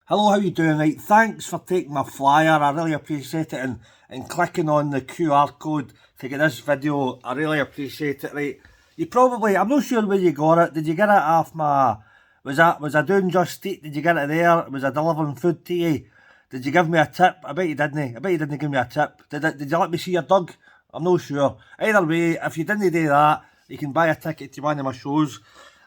Hello, how you doing? Right, thanks for taking my flyer. I really appreciate it, and clicking on the QR code to get this video. I really appreciate it. Right, you probably, I'm not sure where you got it. Did you get it off my? Was I doing Just Eat? Did you get it there? Was I delivering food to you? Did you give me a tip? I bet you didn't. I bet you didn't give me a tip. Did you let me see your dog? I'm not sure. Either way, if you didn't do that, you can buy a ticket to one of my shows.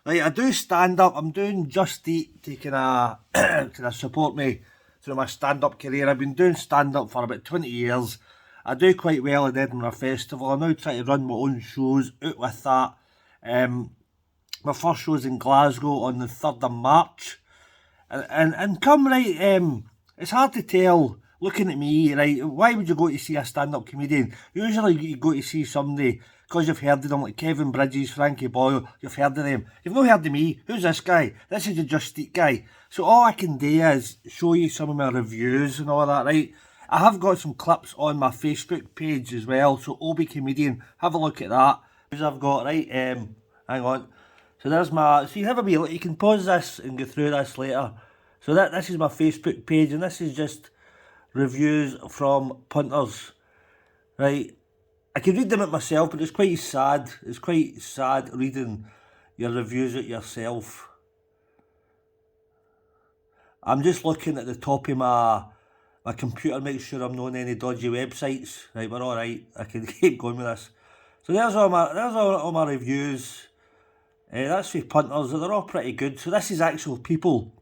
Right, I do stand up. I'm doing Just Eat to kind of support me through my stand up career. I've been doing stand up for about 20 years. I do quite well at Edinburgh Festival. I'm now trying to run my own shows out with that. My first show's in Glasgow on the 3rd of March. And come right, it's hard to tell looking at me, right, why would you go to see a stand-up comedian? Usually you go to see somebody because you've heard of them, like Kevin Bridges, Frankie Boyle, you've heard of them. You've not heard of me. Who's this guy? This is the Just Eat guy. So all I can do is show you some of my reviews and all that, right? I have got some clips on my Facebook page as well, so Obi Comedian, have a look at that. I've got, right, hang on. So there's my, so you have a wee look, you can pause this and go through this later. So this is my Facebook page, and this is just reviews from punters, right? I can read them at myself, but it's quite sad. It's quite sad reading your reviews at yourself. I'm just looking at the top of my computer, make sure I'm not on any dodgy websites. Right, we're all right. I can keep going with this. So there's all my reviews. That's for punters. They're all pretty good. So this is actual people.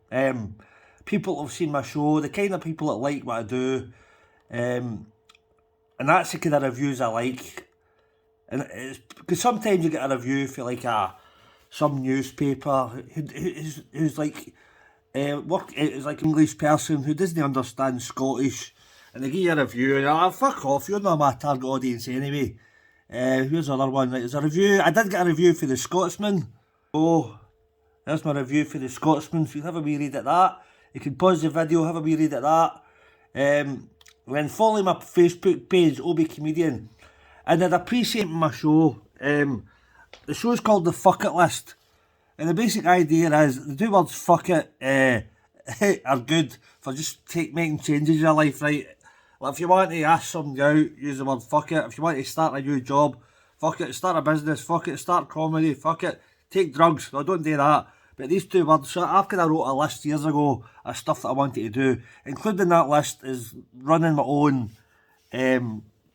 People have seen my show, the kind of people that like what I do, and that's the kind of reviews I like. And it's because sometimes you get a review for like some newspaper who's like it's like an English person who doesn't understand Scottish, and they give you a review and fuck off, you're not my target audience anyway. Here's another one. There's a review. I did get a review for The Scotsman. Oh, there's my review for The Scotsman. So you have a wee read at that. You can pause the video, have a wee read at that. Then follow my Facebook page, Obi Comedian. And I'd appreciate my show. The show's called The Fuck It List. And the basic idea is the two words fuck it are good for just making changes in your life, right? Like if you want to ask somebody out, use the word fuck it. If you want to start a new job, fuck it. Start a business, fuck it. Start comedy, fuck it. Take drugs, no, don't do that. But these two words, so I've kind of wrote a list years ago of stuff that I wanted to do. Including that list is running my own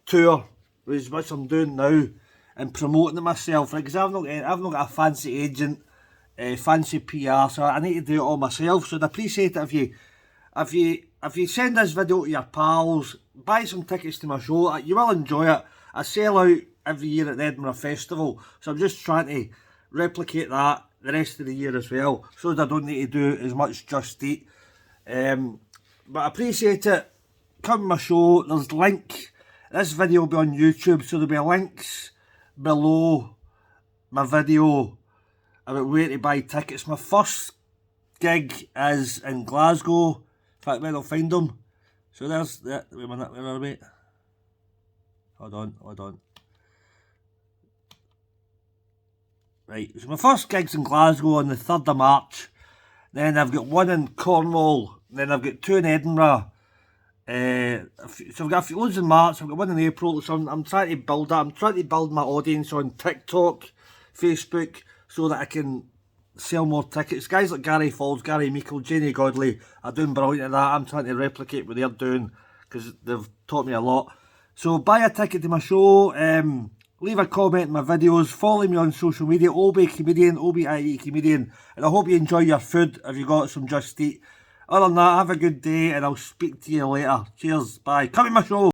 tour, which I'm doing now, and promoting it myself. Right? Because I've not got a fancy agent, fancy PR, so I need to do it all myself. So I'd appreciate it if you send this video to your pals, buy some tickets to my show. You will enjoy it. I sell out every year at the Edinburgh Festival, so I'm just trying to replicate that the rest of the year as well, so that I don't need to do as much Just Eat. But I appreciate it. Come to my show. There's link. This video will be on YouTube, so there'll be links below my video about where to buy tickets. My first gig is in Glasgow. In fact, when I'll find them. So there's that. Wait a minute, where are we? Hold on. Right, so my first gig's in Glasgow on the 3rd of March. Then I've got one in Cornwall. Then I've got two in Edinburgh. So I've got loads in March. I've got one in April. So I'm trying to build that. I'm trying to build my audience on TikTok, Facebook, so that I can sell more tickets. Guys like Gary Falls, Gary Meikle, Janie Godley are doing brilliant at that. I'm trying to replicate what they're doing because they've taught me a lot. So buy a ticket to my show. Leave a comment in my videos, follow me on social media, Obi Comedian, Obi Comedian, and I hope you enjoy your food if you got some Just Eat. Other than that, have a good day, and I'll speak to you later. Cheers, bye. Come to my show.